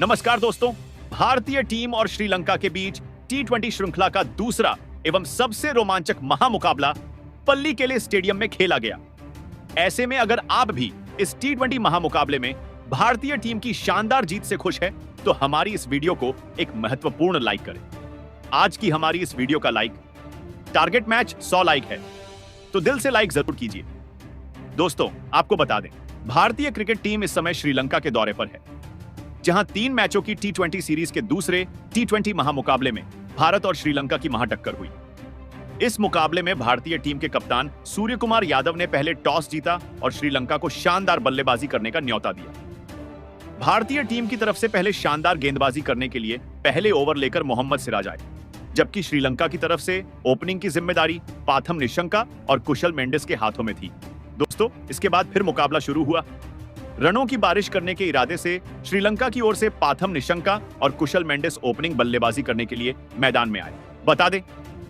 नमस्कार दोस्तों, भारतीय टीम और श्रीलंका के बीच टी20 श्रृंखला का दूसरा एवं सबसे रोमांचक महामुकाबला पल्लीकेले स्टेडियम में खेला गया। ऐसे में अगर आप भी इस टी20 महामुकाबले में भारतीय टीम की शानदार जीत से खुश है तो हमारी इस वीडियो को एक महत्वपूर्ण लाइक करें। आज की हमारी इस वीडियो का टारगेट मैच 100 लाइक है, तो दिल से लाइक जरूर कीजिए। दोस्तों, आपको बता दें, भारतीय क्रिकेट टीम इस समय श्रीलंका के दौरे पर है, जहां 3 मैचों की टी20 सीरीज के दूसरे टी20 महामुकाबले में भारत और श्रीलंका की महाटक्कर हुई। इस मुकाबले में भारतीय टीम के कप्तान सूर्य कुमार यादव ने पहले टॉस जीता और श्रीलंका को शानदार बल्लेबाजी करने का न्योता दिया। भारतीय टीम की तरफ से पहले शानदार गेंदबाजी करने के लिए पहले ओवर लेकर मोहम्मद सिराज आए, जबकि श्रीलंका की तरफ से ओपनिंग की जिम्मेदारी पाथम निशंका और कुशल मेंडिस के हाथों में थी। दोस्तों, इसके बाद फिर मुकाबला शुरू हुआ। रनों की बारिश करने के इरादे से श्रीलंका की ओर से पाथम निशंका और कुशल मेंडिस ओपनिंग बल्लेबाजी करने के लिए मैदान में आए। बता दें,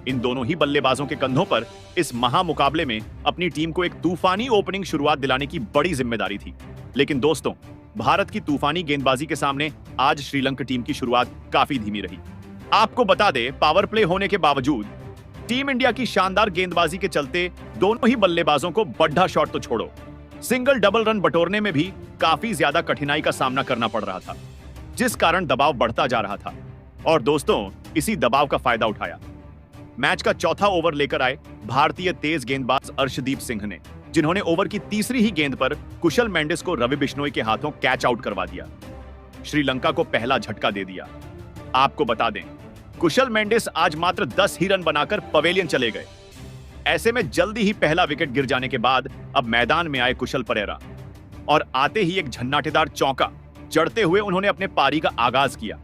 इन दोनों ही बल्लेबाजों के कंधों पर इस महामुकाबले में अपनी टीम को एक तूफानी ओपनिंग शुरुआत दिलाने की बड़ी जिम्मेदारी थी। लेकिन दोस्तों, भारत की तूफानी गेंदबाजी के सामने आज श्रीलंका टीम की शुरुआत काफी धीमी रही। आपको बता दें, पावर प्ले होने के बावजूद टीम इंडिया की शानदार गेंदबाजी के चलते दोनों ही बल्लेबाजों को बड़ा शॉट तो छोड़ो, सिंगल डबल रन बटोरने में भी काफी ज्यादा कठिनाई का सामना करना पड़ रहा था, जिस कारण दबाव बढ़ता जा रहा था। और दोस्तों, इसी दबाव का फायदा उठाया मैच का चौथा ओवर लेकर आए भारतीय तेज गेंदबाज अर्शदीप सिंह ने, जिन्होंने ओवर की तीसरी ही गेंद पर कुशल मेंडिस को रवि बिश्नोई के हाथों कैच आउट करवा दिया। श्रीलंका को पहला झटका दे दिया। आपको बता दें, कुशल मेंडिस आज मात्र 10 ही रन बनाकर पवेलियन चले गए। ऐसे में जल्दी ही पहला विकेट गिर जाने के बाद अब मैदान में आए कुशल परेरा और आते ही एक झन्नाटेदार चौका जड़ते हुए उन्होंने अपने पारी का आगाज किया।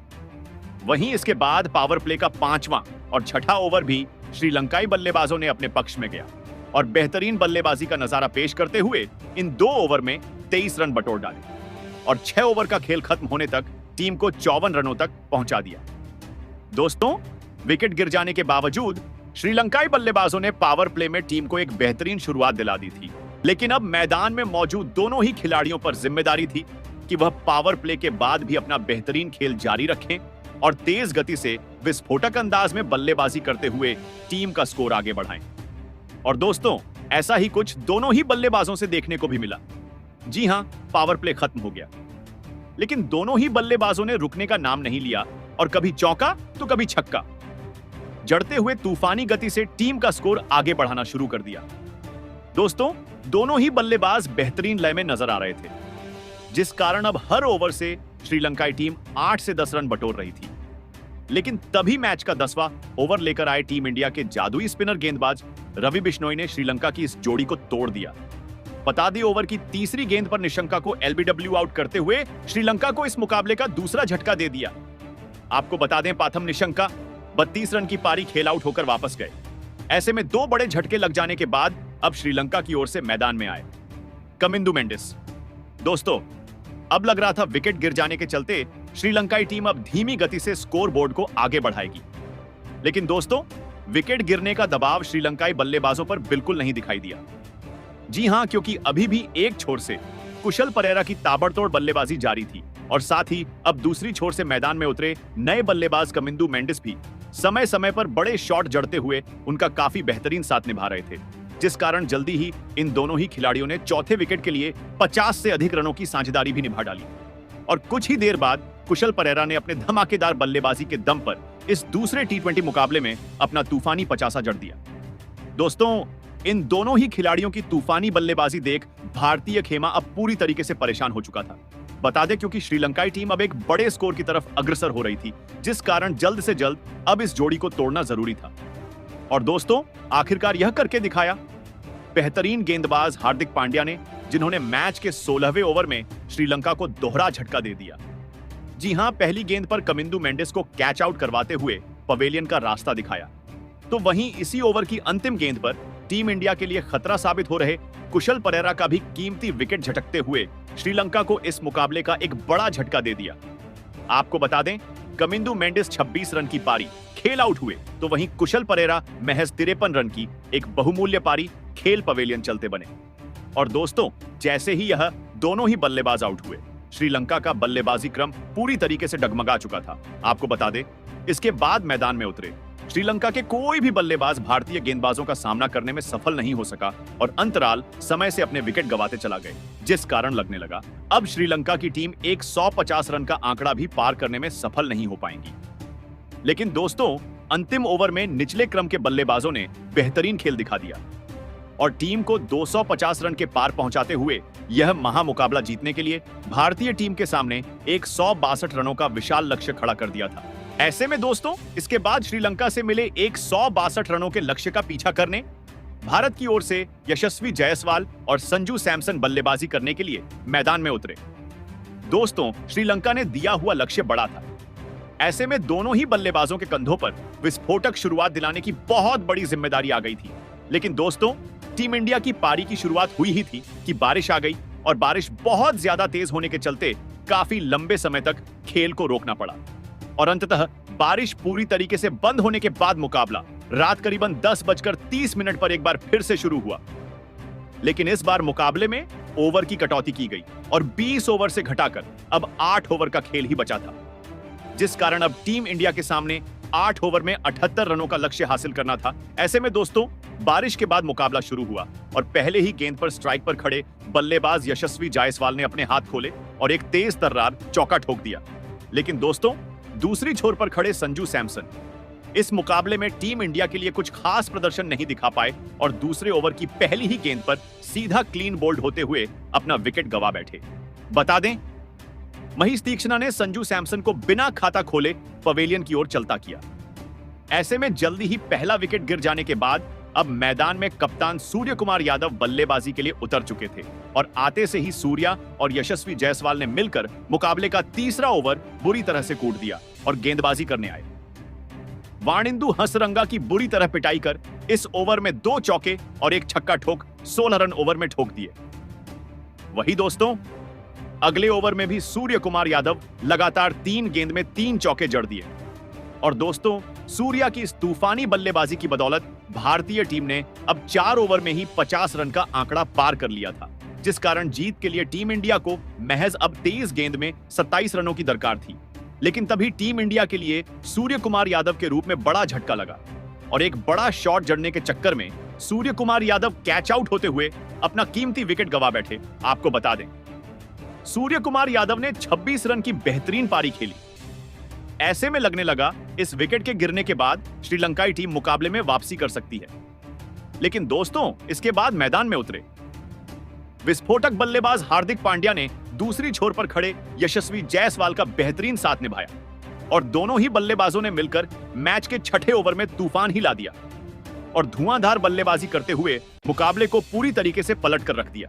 वहीं इसके बाद पावर प्ले का 5वां और 6ठा ओवर भी श्रीलंकाई बल्लेबाजों ने अपने पक्ष में गया और बेहतरीन बल्लेबाजी का नजारा पेश करते हुए इन 2 ओवर में 23 रन बटोर डाले और 6 ओवर का खेल खत्म होने तक टीम को 54 रनों तक पहुंचा दिया। दोस्तों, विकेट गिर जाने के बावजूद श्रीलंकाई बल्लेबाजों ने पावर प्ले में टीम को एक बेहतरीन शुरुआत दिला दी थी, लेकिन अब मैदान में मौजूद दोनों ही खिलाड़ियों पर जिम्मेदारी थी कि वह पावर प्ले के बाद भी अपना बेहतरीन खेल जारी रखें और तेज गति से विस्फोटक अंदाज में बल्लेबाजी करते हुए टीम का स्कोर आगे बढ़ाएं। और दोस्तों, ऐसा ही कुछ दोनों ही बल्लेबाजों से देखने को भी मिला। जी हां, पावर प्ले खत्म हो गया, लेकिन दोनों ही बल्लेबाजों ने रुकने का नाम नहीं लिया और कभी चौका तो कभी छक्का जड़ते हुए तूफानी गति से टीम का स्कोर आगे बढ़ाना शुरू कर दिया। दोस्तों, दोनों ही बल्लेबाज बेहतरीन लय में नजर आ रहे थे, जिस कारण अब हर ओवर से श्रीलंकाई टीम 8 से 10 रन बटोर रही थी। लेकिन तभी मैच का 10वां ओवर लेकर आए टीम इंडिया के जादुई स्पिनर गेंदबाज रवि बिश्नोई ने श्रीलंका की इस जोड़ी को तोड़ दिया। बता दें, ओवर की तीसरी गेंद पर निशंका को एलबीडब्ल्यू आउट करते हुए श्रीलंका को इस मुकाबले का दूसरा झटका दे दिया। आपको बता दें, पाथम निशंका 32 रन की पारी खेल आउट होकर वापस गए। ऐसे में 2 बड़े झटके लग जाने के बाद अब श्रीलंका की ओर से मैदान में आए कमिंदु मेंडिस। दोस्तों, अब लग रहा था विकेट गिर जाने के चलते श्रीलंकाई टीम अब धीमी गति से स्कोर बोर्ड को आगे बढ़ाएगी। लेकिन दोस्तों, विकेट गिरने का दबाव श्रीलंकाई बल्लेबाजों पर बिल्कुल नहीं दिखाई दिया। जी हां, क्योंकि अभी भी एक छोर से कुशल परेरा की ताबड़तोड़ बल्लेबाजी जारी थी और साथ ही अब दूसरी छोर से मैदान में उतरे नए बल्लेबाज कमिंदु मेंडिस भी समय समय पर बड़े शॉट जड़ते हुए उनका काफी बेहतरीन साथ निभा रहे थे, जिस कारण जल्दी ही इन दोनों ही खिलाड़ियों ने चौथे विकेट के लिए 50 से अधिक रनों की साझेदारी भी निभा डाली। और कुछ ही देर बाद कुशल परेरा ने अपने धमाकेदार बल्लेबाजी के दम पर इस दूसरे टी20 मुकाबले में अपना तूफानी 50 जड़ दिया। दोस्तों, इन दोनों ही खिलाड़ियों की तूफानी बल्लेबाजी देख भारतीय खेमा अब पूरी तरीके से परेशान हो चुका था। बता दें, क्योंकि श्रीलंकाई टीम अब एक बड़े स्कोर की तरफ अग्रसर हो रही थी, जिस कारण जल्द से जल्द अब इस जोड़ी को तोड़ना जरूरी था। और दोस्तों, आखिरकार यह करके दिखाया बेहतरीन गेंदबाज हार्दिक पांड्या ने, जिन्होंने मैच के 16वें ओवर में श्रीलंका को दोहरा झटका दे दिया। जी हां, पहली गेंद पर कमिंदु मेंडिस को कैच आउट करवाते हुए पवेलियन का रास्ता दिखाया, तो वहीं इसी ओवर की अंतिम गेंद पर टीम इंडिया के लिए खतरा साबित हो रहे कुशल परेरा का भी कीमती विकेट झटकते हुए श्रीलंका को इस मुकाबले का एक बड़ा झटका दे दिया। आपको बता दें, कमिंदु मेंडिस 26 रन की पारी खेल आउट हुए, तो वहीं कुशल परेरा महज 53 रन की एक बहुमूल्य पारी खेल पवेलियन चलते बने। और दोस्तों, जैसे ही यह दोनों ही बल्लेबाज आउट हुए, श्रीलंका का बल्लेबाजी क्रम पूरी तरीके से डगमगा चुका था। आपको बता दें, इसके बाद मैदान में उतरे श्रीलंका के कोई भी बल्लेबाज भारतीय गेंदबाजों का सामना करने में सफल नहीं हो सका और अंतराल समय से अपने विकेट गंवाते चला गए, जिस कारण लगने लगा अब श्रीलंका की टीम एक 150 रन का आंकड़ा भी पार करने में सफल नहीं हो पाएंगी। लेकिन दोस्तों, अंतिम ओवर में निचले क्रम के बल्लेबाजों ने बेहतरीन खेल दिखा दिया और टीम को 250 रन के पार पहुंचाते हुए यह महामुकाबला जीतने के लिए भारतीय टीम के सामने एक 162 रनों का विशाल लक्ष्य खड़ा कर दिया था। ऐसे में दोस्तों, इसके बाद श्रीलंका से मिले एक 162 रनों के लक्ष्य का पीछा करने भारत की ओर से यशस्वी जायसवाल और संजू सैमसन बल्लेबाजी करने के लिए मैदान में उतरे। दोस्तों, श्रीलंका ने दिया हुआ लक्ष्य बड़ा था। ऐसे में दोनों ही बल्लेबाजों के कंधों पर विस्फोटक शुरुआत दिलाने की बहुत बड़ी जिम्मेदारी आ गई थी। लेकिन दोस्तों, टीम इंडिया की पारी की शुरुआत हुई ही थी कि बारिश आ गई और बारिश बहुत ज्यादा तेज होने के चलते काफी लंबे समय तक खेल को रोकना पड़ा और अंततः बारिश पूरी तरीके से बंद होने के बाद मुकाबला रात करीबन 10:30 पर एक बार फिर से शुरू हुआ। लेकिन इस बार मुकाबले में ओवर की कटौती की गई और 20 ओवर से घटाकर अब 8 ओवर का खेल ही बचा था, जिस कारण अब टीम इंडिया के सामने 8 ओवर में 78 रनों का लक्ष्य हासिल करना था। ऐसे में दोस्तों, बारिश के बाद मुकाबला शुरू हुआ और पहले ही गेंद पर स्ट्राइक पर खड़े बल्लेबाज यशस्वी जायसवाल ने अपने हाथ खोले और एक तेज तर्रार चौका ठोक दिया। लेकिन दोस्तों, दूसरी छोर पर खड़े संजू सैमसन इस मुकाबले में टीम इंडिया के लिए कुछ खास प्रदर्शन नहीं दिखा पाए और दूसरे ओवर की पहली ही गेंद पर सीधा क्लीन बोल्ड होते हुए अपना विकेट गंवा बैठे। बता दें, महीश तीक्ष्णा ने संजू सैमसन को बिना खाता खोले पवेलियन की ओर चलता किया। ऐसे में जल्दी ही पहला विकेट गिर जाने के बाद अब मैदान में कप्तान सूर्य कुमार यादव बल्लेबाजी के लिए उतर चुके थे और आते से ही सूर्या और यशस्वी जायसवाल ने मिलकर मुकाबले का तीसरा ओवर बुरी तरह से कूट दिया और गेंदबाजी करने आए। वाणिंदु हंसरंगा की बुरी तरह पिटाई कर इस ओवर में 2 चौके और एक छक्का ठोक 16 रन ओवर में ठोक दिए। वही दोस्तों, अगले ओवर में भी सूर्य कुमार यादव लगातार 3 गेंद में 3 चौके जड़ दिए और दोस्तों, सूर्या की इस तूफानी बल्लेबाजी की बदौलत भारतीय टीम ने अब 4 ओवर में ही 50 रन का आंकड़ा पार कर लिया था, जिस कारण जीत के लिए टीम इंडिया को महज अब 23 गेंद में 27 रनों की दरकार थी। लेकिन तभी टीम इंडिया के लिए सूर्य कुमार यादव के रूप में बड़ा झटका लगा और एक बड़ा शॉट जड़ने के चक्कर में सूर्य कुमार यादव कैच आउट होते हुए अपना कीमती विकेट गंवा बैठे। आपको बता दें, सूर्य कुमार यादव ने 26 रन की बेहतरीन पारी खेली। ऐसे में लगने लगा इस विकेट के गिरने के बाद श्रीलंकाई टीम मुकाबले में वापसी कर सकती है। लेकिन दोस्तों, इसके बाद मैदान में उतरे विस्फोटक बल्लेबाज हार्दिक पांड्या ने दूसरी छोर पर खड़े यशस्वी जायसवाल का बेहतरीन साथ निभाया और दोनों ही बल्लेबाजों ने मिलकर मैच के 6ठे ओवर में तूफान ही ला दिया और धुआंधार बल्लेबाजी करते हुए मुकाबले को पूरी तरीके से पलट कर रख दिया।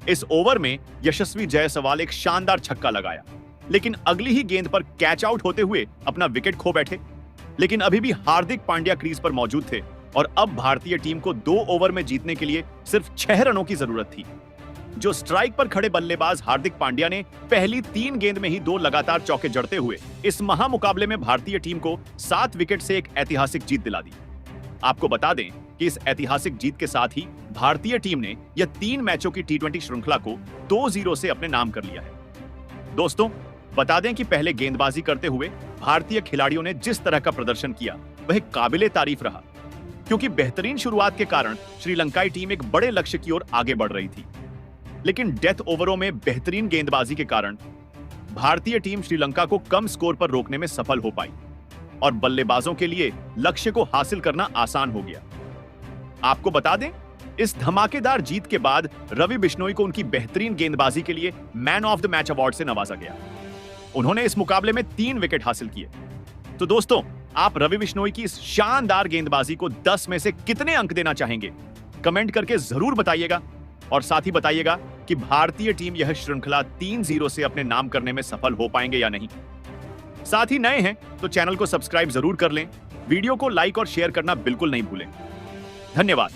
इस ओवर में यशस्वी जायसवाल एक शानदार छक्का लगाया, लेकिन अगली ही गेंद पर कैच आउट होते हुए अपना विकेट खो बैठे। लेकिन अभी भी हार्दिक पांड्या क्रीज पर मौजूद थे और अब भारतीय टीम को 2 ओवर में जीतने के लिए सिर्फ 6 रनों की जरूरत थी। जो स्ट्राइक पर खड़े बल्लेबाज हार्दिक पांड्या ने पहली 3 गेंद में ही 2 लगातार चौके जड़ते हुए इस महामुकाबले में भारतीय टीम को 7 विकेट से एक ऐतिहासिक जीत दिला दी। आपको बता दें कि इस ऐतिहासिक जीत के साथ ही भारतीय टीम ने यह 3 मैचों की T20 श्रृंखला को 2-0 से अपने नाम कर लिया है। दोस्तों, बता दें कि पहले गेंदबाजी करते हुए भारतीय खिलाड़ियों ने जिस तरह का प्रदर्शन किया वह काबिले तारीफ रहा, क्योंकि बेहतरीन शुरुआत के कारण श्रीलंकाई टीम एक बड़े लक्ष्य की ओर आगे बढ़ रही थी। लेकिन डेथ ओवरों में बेहतरीन गेंदबाजी के कारण भारतीय टीम श्रीलंका को कम स्कोर पर रोकने में सफल हो पाई और बल्लेबाजों के लिए लक्ष्य को हासिल करना आसान हो गया। आपको बता दें, इस धमाकेदार जीत के बाद रवि बिश्नोई को उनकी बेहतरीन गेंदबाजी के लिए man of the match award से नवाजा गया। उन्होंने इस मुकाबले में 3 विकेट हासिल किए। तो दोस्तों, आप रवि बिश्नोई की इस शानदार गेंदबाजी को 10 में से कितने अंक देना चाहेंगे? कमेंट करके जरूर बताइएगा और साथ ही बताइएगा कि भारतीय टीम यह श्रृंखला 3-0 से अपने नाम करने में सफल हो पाएंगे या नहीं। साथ ही नए हैं तो चैनल को सब्सक्राइब जरूर कर लें, वीडियो को लाइक और शेयर करना बिल्कुल नहीं भूलें। धन्यवाद।